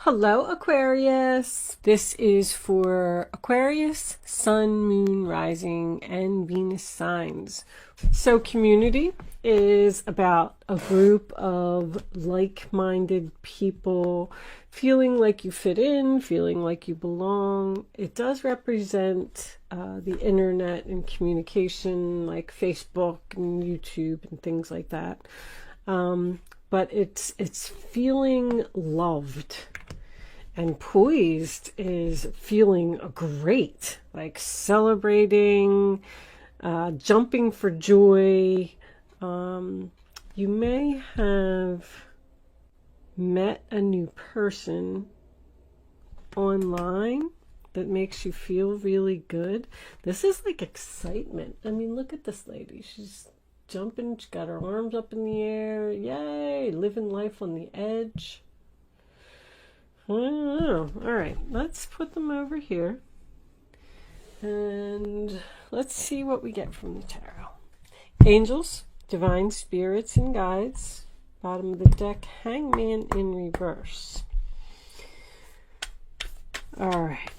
Hello, Aquarius. This is for Aquarius, Sun, Moon, Rising, and Venus signs. So community is about a group of like-minded people feeling like you fit in, feeling like you belong. It does represent the internet and communication like Facebook and YouTube and things like that. But it's feeling loved. And poised is feeling great, like celebrating, jumping for joy. You may have met a new person online that makes you feel really good. This is like excitement. I mean, look at this lady. She's jumping, she's got her arms up in the air. Yay, living life on the edge. I don't know. All right, let's put them over here and let's see what we get from the tarot. Angels, divine spirits and guides. Bottom of the deck, Hangman in reverse. All right,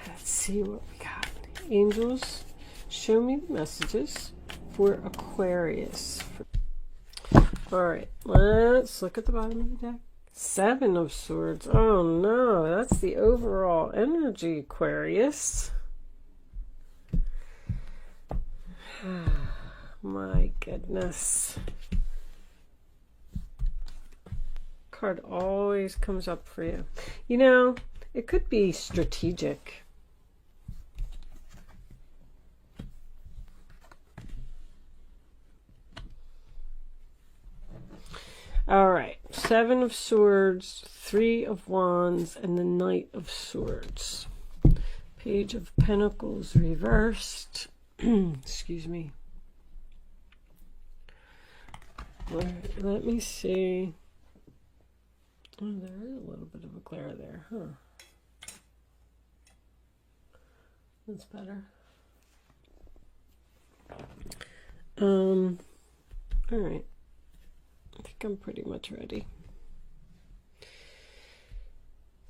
let's see what we got. Angels, show me the messages for Aquarius. All right, let's look at the bottom of the deck. Seven of Swords. Oh no, that's the overall energy, Aquarius. My goodness. Card always comes up for you. You know, it could be strategic. All right, Seven of Swords, Three of Wands, and the Knight of Swords. Page of Pentacles reversed. Excuse me. Let me see. Oh, there is a little bit of a glare there, huh? That's better. All right. I think I'm pretty much ready.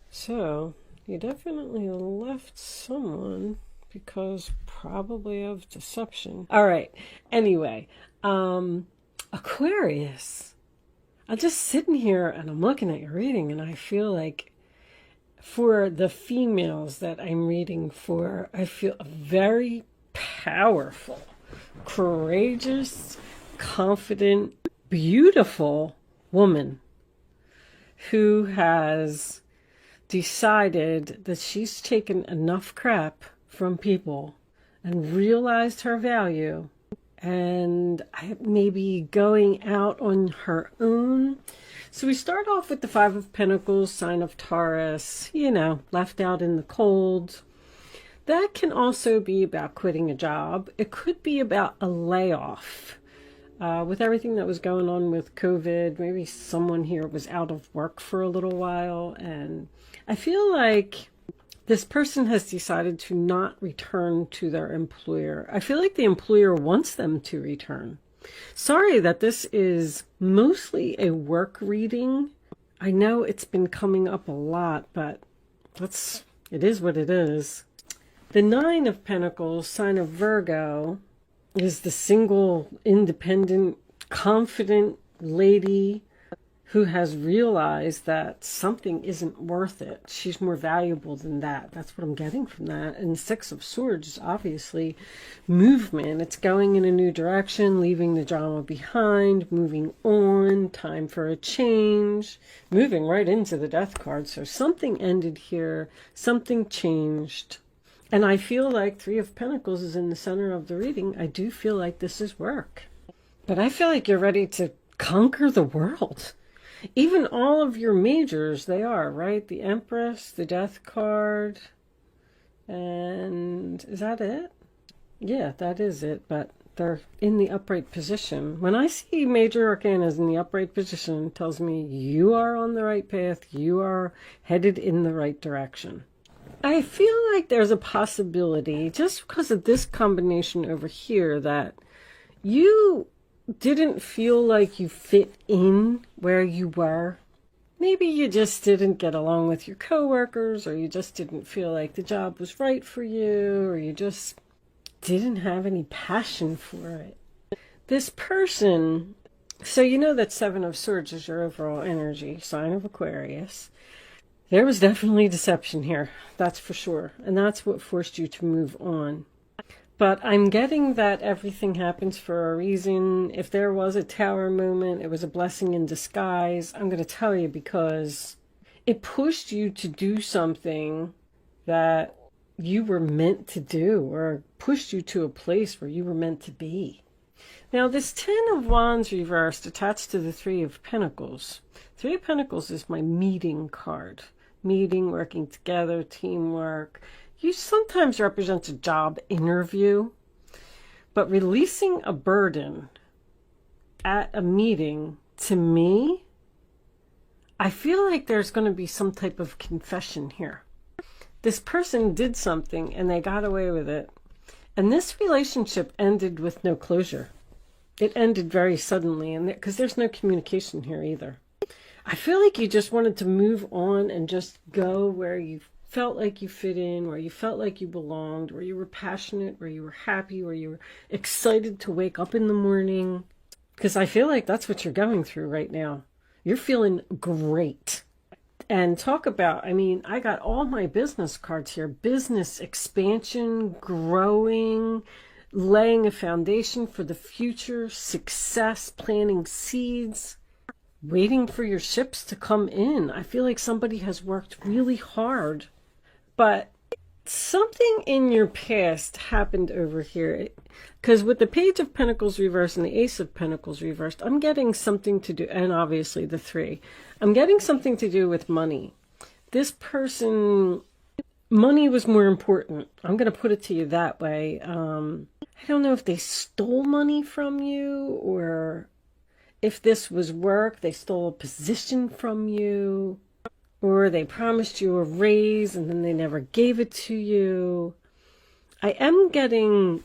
So, you definitely left someone because probably of deception. All right. Anyway, Aquarius. I'm just sitting here and I'm looking at your reading and I feel like for the females that I'm reading for, I feel very powerful, courageous, confident, beautiful woman who has decided that she's taken enough crap from people and realized her value and maybe going out on her own. So we start off with the Five of Pentacles, sign of Taurus, you know, left out in the cold. That can also be about quitting a job. It could be about a layoff. With everything that was going on with COVID, maybe someone here was out of work for a little while. And I feel like this person has decided to not return to their employer. I feel like the employer wants them to return. Sorry that this is mostly a work reading. I know it's been coming up a lot, but it is what it is. The Nine of Pentacles, sign of Virgo, is the single, independent, confident lady who has realized that something isn't worth it. She's more valuable than that. That's what I'm getting from that. And Six of Swords is obviously movement. It's going in a new direction, leaving the drama behind, moving on, time for a change, moving right into the Death card. So something ended here, something changed. And I feel like Three of Pentacles is in the center of the reading. I do feel like this is work. But I feel like you're ready to conquer the world. Even all of your majors, they are, right? The Empress, the Death card. And is that it? Yeah, that is it. But they're in the upright position. When I see major arcanas in the upright position, it tells me you are on the right path. You are headed in the right direction. I feel like there's a possibility, just because of this combination over here, that you didn't feel like you fit in where you were. Maybe you just didn't get along with your coworkers, or you just didn't feel like the job was right for you, or you just didn't have any passion for it. This person, so you know that Seven of Swords is your overall energy, sign of Aquarius. There was definitely deception here, that's for sure. And that's what forced you to move on. But I'm getting that everything happens for a reason. If there was a tower moment, it was a blessing in disguise. I'm going to tell you, because it pushed you to do something that you were meant to do, or pushed you to a place where you were meant to be. Now, this Ten of Wands reversed attached to the Three of Pentacles. Three of Pentacles is my meeting card. Meeting, working together, teamwork. You sometimes represent a job interview, but releasing a burden at a meeting, to me, I feel like there's going to be some type of confession here. This person did something and they got away with it. And this relationship ended with no closure. It ended very suddenly, and because there's no communication here either. I feel like you just wanted to move on and just go where you felt like you fit in, where you felt like you belonged, where you were passionate, where you were happy, where you were excited to wake up in the morning. Because I feel like that's what you're going through right now. You're feeling great. And talk about, I mean, I got all my business cards here. Business expansion, growing, laying a foundation for the future, success, planting seeds, waiting for your ships to come in. I feel like somebody has worked really hard, but something in your past happened over here. Because with the Page of Pentacles reversed and the Ace of Pentacles reversed, I'm getting something to do, and obviously the Three, I'm getting something to do with money. This person, money was more important. I'm going to put it to you that way. I don't know if they stole money from you, or if this was work, they stole a position from you, or they promised you a raise and then they never gave it to you. I am getting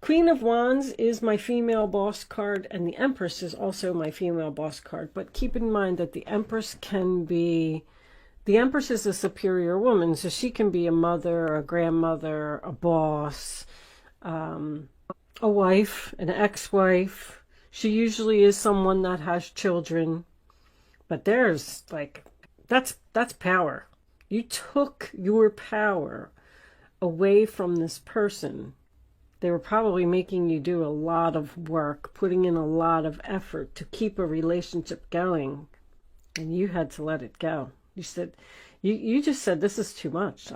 Queen of Wands is my female boss card, and the Empress is also my female boss card. But keep in mind that the Empress can be, the Empress is a superior woman, so she can be a mother, a grandmother, a boss, a wife, an ex-wife. She usually is someone that has children. But there's like, that's power. You took your power away from this person. They were probably making you do a lot of work, putting in a lot of effort to keep a relationship going. And you had to let it go. You said, you just said, this is too much.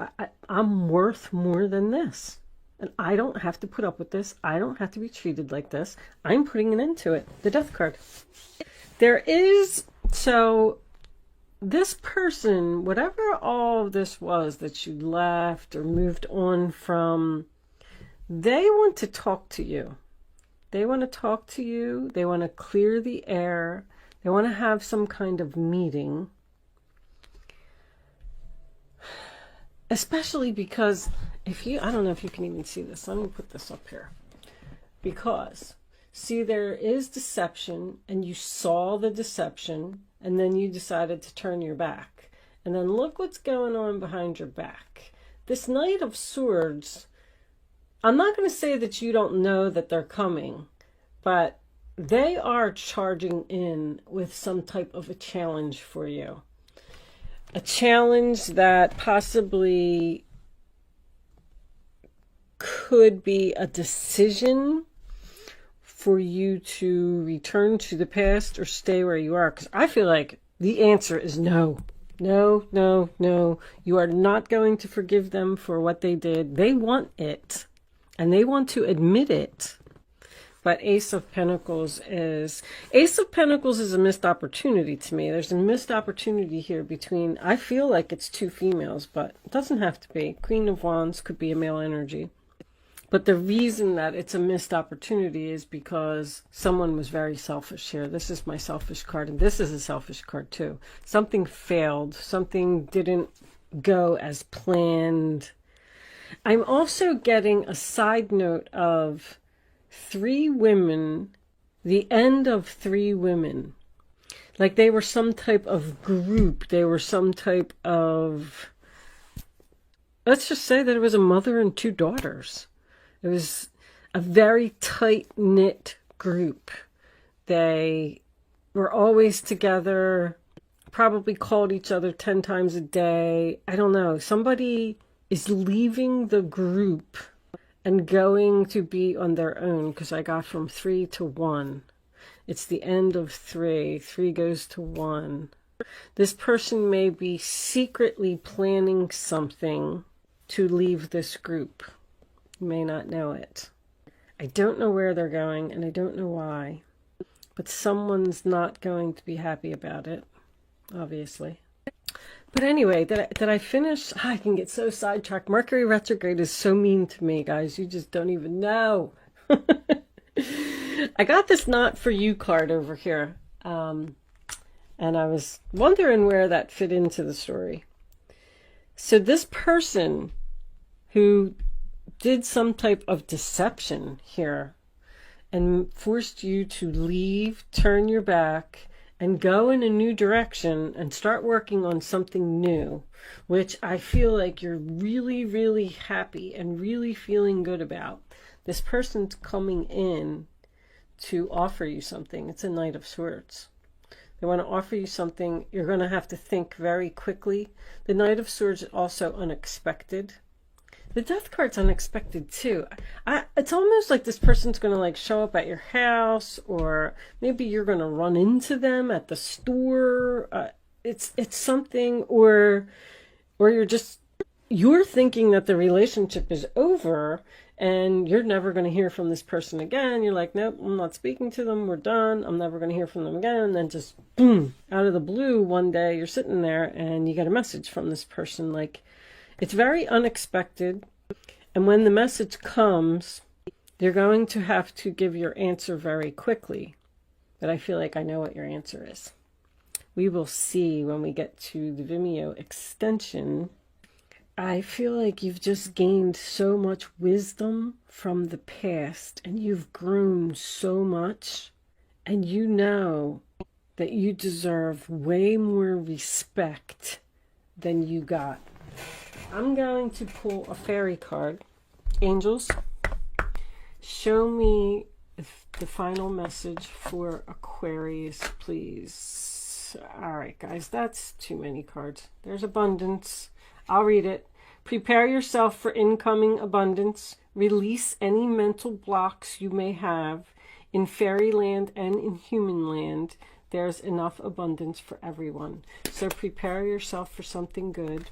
I'm worth more than this. And I don't have to put up with this. I don't have to be treated like this. I'm putting an end to it. The Death card. There is, so this person, whatever all of this was that you left or moved on from, they want to talk to you. They want to talk to you. They want to clear the air. They want to have some kind of meeting. Especially because if you, I don't know if you can even see this. Let me put this up here. Because, see, there is deception, and you saw the deception, and then you decided to turn your back. And then look what's going on behind your back. This Knight of Swords, I'm not going to say that you don't know that they're coming, but they are charging in with some type of a challenge for you. A challenge that possibly could be a decision for you to return to the past or stay where you are. Because I feel like the answer is no. No, no, no. You are not going to forgive them for what they did. They want it. And they want to admit it. But Ace of Pentacles is a missed opportunity to me. There's a missed opportunity here between, I feel like it's two females, but it doesn't have to be. Queen of Wands could be a male energy. But the reason that it's a missed opportunity is because someone was very selfish here. This is my selfish card, and this is a selfish card too. Something failed. Something didn't go as planned. I'm also getting a side note of 3 women, the end of 3 women. Like they were some type of group. They were some type of, let's just say that it was a mother and two daughters. It was a very tight-knit group. They were always together, probably called each other 10 times a day. I don't know. Somebody is leaving the group and going to be on their own, because I got from 3 to 1. It's the end of 3. 3 goes to 1. This person may be secretly planning something to leave this group. You may not know it. I don't know where they're going, and I don't know why. But someone's not going to be happy about it, obviously. But anyway, did I finish? I can get so sidetracked. Mercury retrograde is so mean to me, guys. You just don't even know. I got this Not For You card over here. And I was wondering where that fit into the story. So this person who did some type of deception here and forced you to leave, turn your back, and go in a new direction and start working on something new, which I feel like you're really, really happy and really feeling good about. This person's coming in to offer you something. It's a Knight of Swords. They want to offer you something. You're going to have to think very quickly. The Knight of Swords is also unexpected. The Death card's unexpected too. It's almost like this person's going to like show up at your house, or maybe you're going to run into them at the store. It's something, or you're thinking that the relationship is over and you're never going to hear from this person again. You're like, nope, I'm not speaking to them. We're done. I'm never going to hear from them again. And then just boom, out of the blue, one day you're sitting there and you get a message from this person. Like, it's very unexpected. And when the message comes, you're going to have to give your answer very quickly. But I feel like I know what your answer is. We will see when we get to the Vimeo extension. I feel like you've just gained so much wisdom from the past, and you've grown so much, and you know that you deserve way more respect than you got. I'm going to pull a fairy card. Angels, show me the final message for Aquarius, please. All right, guys, that's too many cards. There's abundance. I'll read it. Prepare yourself for incoming abundance. Release any mental blocks you may have. In fairyland and in human land, there's enough abundance for everyone. So prepare yourself for something good.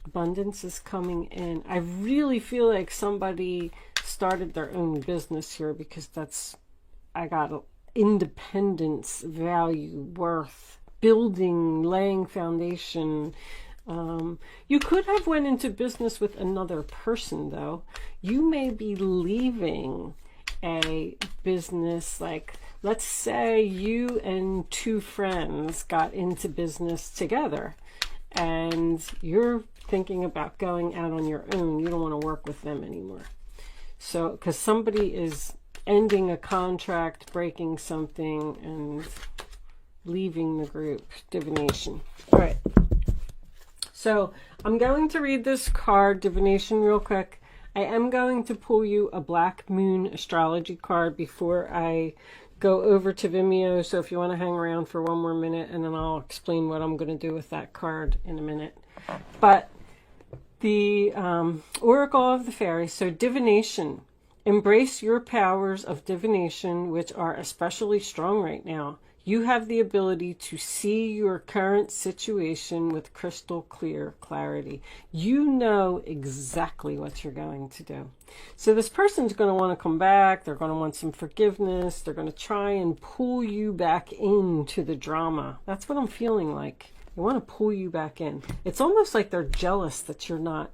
Abundance is coming in. I really feel like somebody started their own business here, because I got independence, value, worth, building, laying foundation. You could have went into business with another person, though. You may be leaving a business, like, let's say you and two friends got into business together, and you're thinking about going out on your own. You don't want to work with them anymore. So, because somebody is ending a contract, breaking something, and leaving the group. Divination. All right. So, I'm going to read this card, Divination, real quick. I am going to pull you a Black Moon astrology card before I go over to Vimeo. So, if you want to hang around for one more minute, and then I'll explain what I'm going to do with that card in a minute. But the Oracle of the Fairies. So divination. Embrace your powers of divination, which are especially strong right now. You have the ability to see your current situation with crystal clear clarity. You know exactly what you're going to do. So this person's going to want to come back. They're going to want some forgiveness. They're going to try and pull you back into the drama. That's what I'm feeling like. They want to pull you back in. It's almost like they're jealous that you're not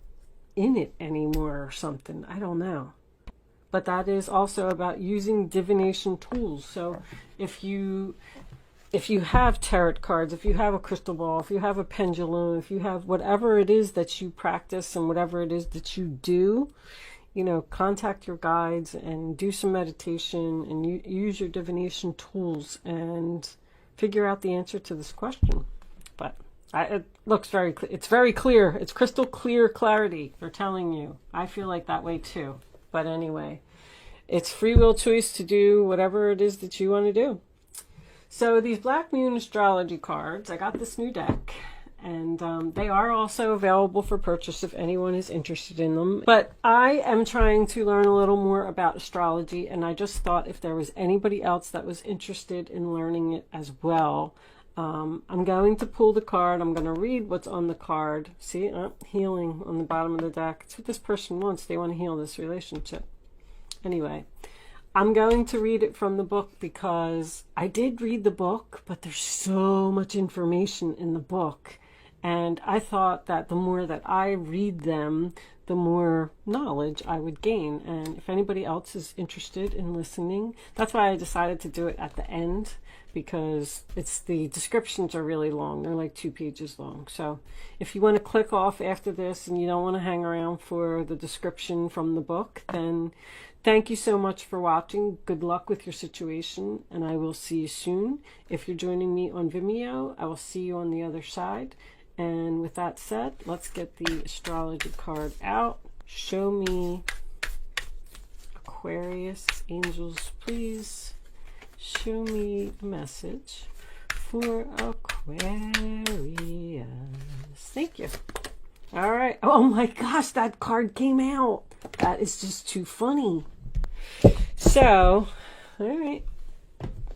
in it anymore or something. I don't know. But that is also about using divination tools. So if you have tarot cards, if you have a crystal ball, if you have a pendulum, if you have whatever it is that you practice and whatever it is that you do, you know, contact your guides and do some meditation and use your divination tools and figure out the answer to this question. But it looks very clear. It's very clear. It's crystal clear clarity. They're telling you. I feel like that way too. But anyway, it's free will choice to do whatever it is that you want to do. So these Black Moon astrology cards, I got this new deck. And they are also available for purchase if anyone is interested in them. But I am trying to learn a little more about astrology, and I just thought if there was anybody else that was interested in learning it as well, I'm going to pull the card. I'm going to read what's on the card. See, healing on the bottom of the deck. It's what this person wants. They want to heal this relationship. Anyway, I'm going to read it from the book because I did read the book, but there's so much information in the book. And I thought that the more that I read them, the more knowledge I would gain. And if anybody else is interested in listening, that's why I decided to do it at the end, because the descriptions are really long. They're like 2 pages long. So if you want to click off after this and you don't want to hang around for the description from the book, then thank you so much for watching. Good luck with your situation, and I will see you soon. If you're joining me on Vimeo, I will see you on the other side. And with that said, let's get the astrology card out. Show me, Aquarius, angels, please. Show me a message for Aquarius. Thank you. All right. Oh my gosh, that card came out. That is just too funny. So, all right.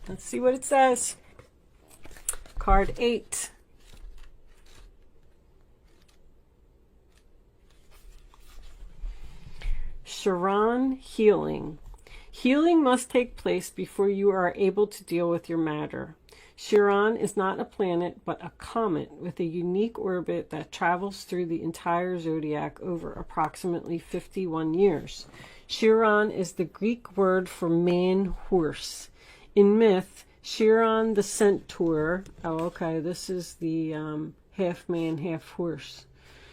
Let's see what it says. Card 8. Chiron, healing. Healing must take place before you are able to deal with your matter. Chiron is not a planet, but a comet with a unique orbit that travels through the entire zodiac over approximately 51 years. Chiron is the Greek word for man-horse. In myth, Chiron the centaur, this is the half man, half horse.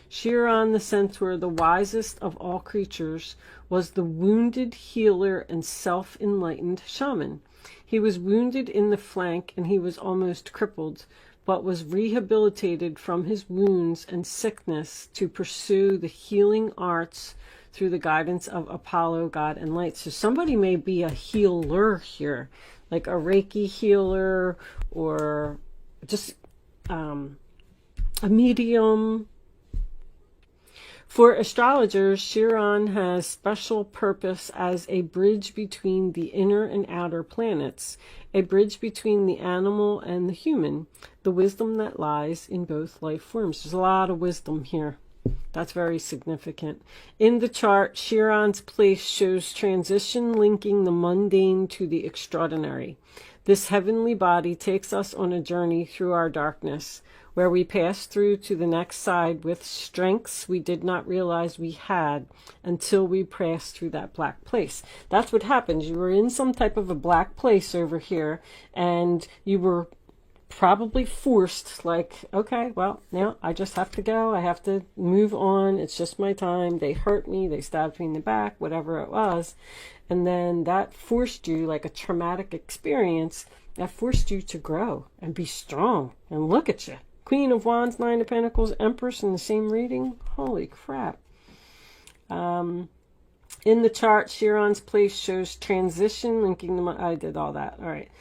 Chiron the centaur, the wisest of all creatures, was the wounded healer and self-enlightened shaman. He was wounded in the flank and he was almost crippled, but was rehabilitated from his wounds and sickness to pursue the healing arts through the guidance of Apollo, God, and light. So somebody may be a healer here, like a Reiki healer or just a medium. For astrologers, Chiron has special purpose as a bridge between the inner and outer planets, a bridge between the animal and the human, the wisdom that lies in both life forms. There's a lot of wisdom here. That's very significant. In the chart, Chiron's place shows transition linking the mundane to the extraordinary. This heavenly body takes us on a journey through our darkness, where we pass through to the next side with strengths we did not realize we had until we passed through that black place. That's what happens. You were in some type of a black place over here, and you were probably forced, like, okay, well, now I just have to go. I have to move on. It's just my time. They hurt me. They stabbed me in the back, whatever it was. And then that forced you, like a traumatic experience, that forced you to grow and be strong. And look at you. Queen of Wands, Nine of Pentacles, Empress in the same reading. Holy crap. In the chart, Chiron's place shows transition, linking the... I did all that. All right.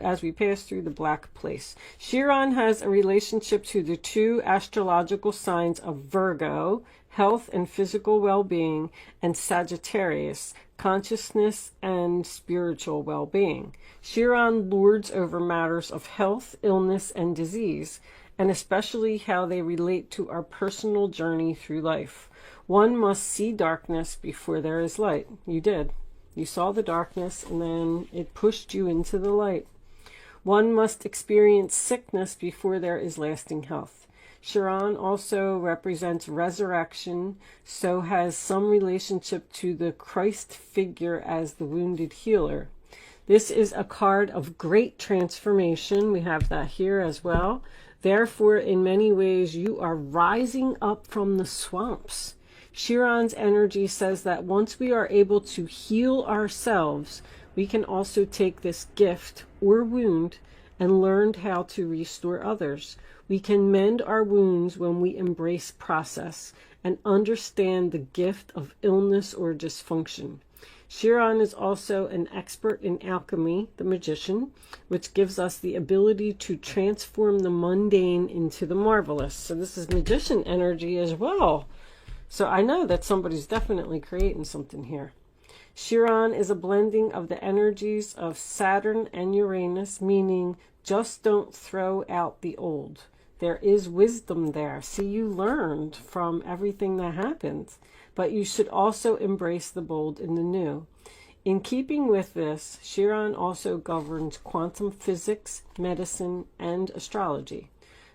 As we pass through the black place. Chiron has a relationship to the 2 astrological signs of Virgo, health and physical well-being, and Sagittarius, consciousness and spiritual well-being. Chiron lords over matters of health, illness, and disease, and especially how they relate to our personal journey through life. One must see darkness before there is light. You did. You saw the darkness, and then it pushed you into the light. One must experience sickness before there is lasting health. Chiron also represents resurrection, so has some relationship to the Christ figure as the wounded healer. This is a card of great transformation. We have that here as well. Therefore, in many ways, you are rising up from the swamps. Chiron's energy says that once we are able to heal ourselves, we can also take this gift or wound and learned how to restore others. We can mend our wounds when we embrace process and understand the gift of illness or dysfunction. Chiron is also an expert in alchemy, the magician, which gives us the ability to transform the mundane into the marvelous. So this is magician energy as well. So I know that somebody's definitely creating something here. Chiron is a blending of the energies of Saturn and Uranus, meaning just don't throw out the old. There is wisdom there. See, you learned from everything that happened, but you should also embrace the bold in the new. In keeping with this, Chiron also governs quantum physics, medicine, and astrology.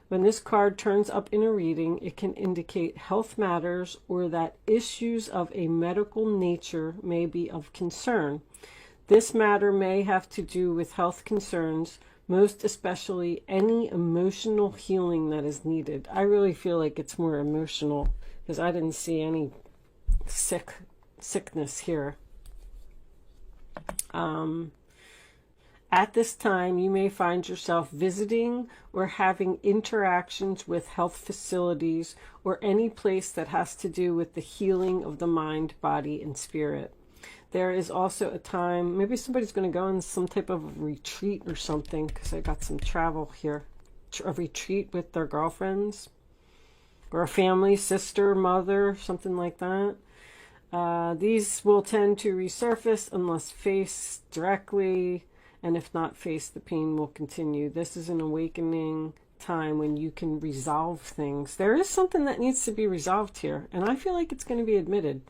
When this card turns up in a reading, it can indicate health matters or that issues of a medical nature may be of concern. This matter may have to do with health concerns, most especially any emotional healing that is needed. I really feel like it's more emotional because I didn't see any sickness here. At this time, you may find yourself visiting or having interactions with health facilities or any place that has to do with the healing of the mind, body, and spirit. There is also a time, maybe somebody's going to go on some type of retreat or something, because I got some travel here. A retreat with their girlfriends or a family, sister, mother, something like that. These will tend to resurface unless faced directly, and if not faced, the pain will continue. This is an awakening time when you can resolve things. There is something that needs to be resolved here, and I feel like it's going to be admitted.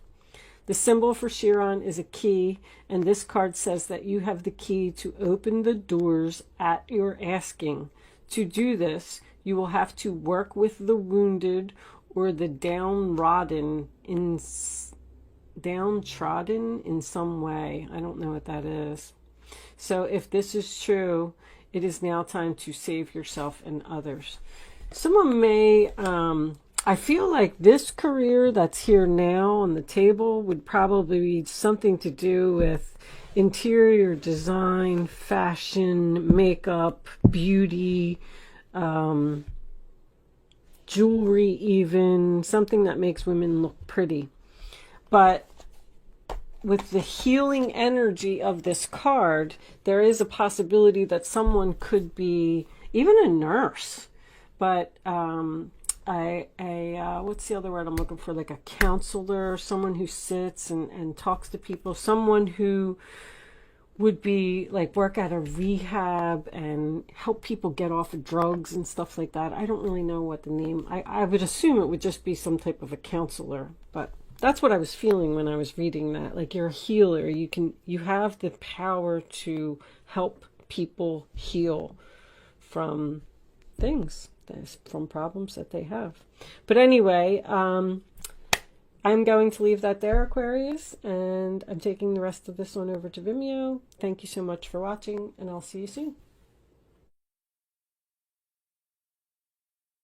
The symbol for Chiron is a key, and this card says that you have the key to open the doors at your asking. To do this, you will have to work with the wounded or the downtrodden in some way. I don't know what that is. So if this is true, it is now time to save yourself and others. Someone may, I feel like this career that's here now on the table would probably be something to do with interior design, fashion, makeup, beauty, jewelry even, something that makes women look pretty. But with the healing energy of this card, there is a possibility that someone could be even a nurse, but what's the other word I'm looking for? Like a counselor, someone who sits and talks to people, someone who would be like work at a rehab and help people get off of drugs and stuff like that. I don't really know what the name, I would assume it would just be some type of a counselor, but that's what I was feeling when I was reading that. Like, you're a healer. You have the power to help people heal from things, from problems that they have. But anyway, I'm going to leave that there, Aquarius, and I'm taking the rest of this one over to Vimeo. Thank you so much for watching, and I'll see you soon.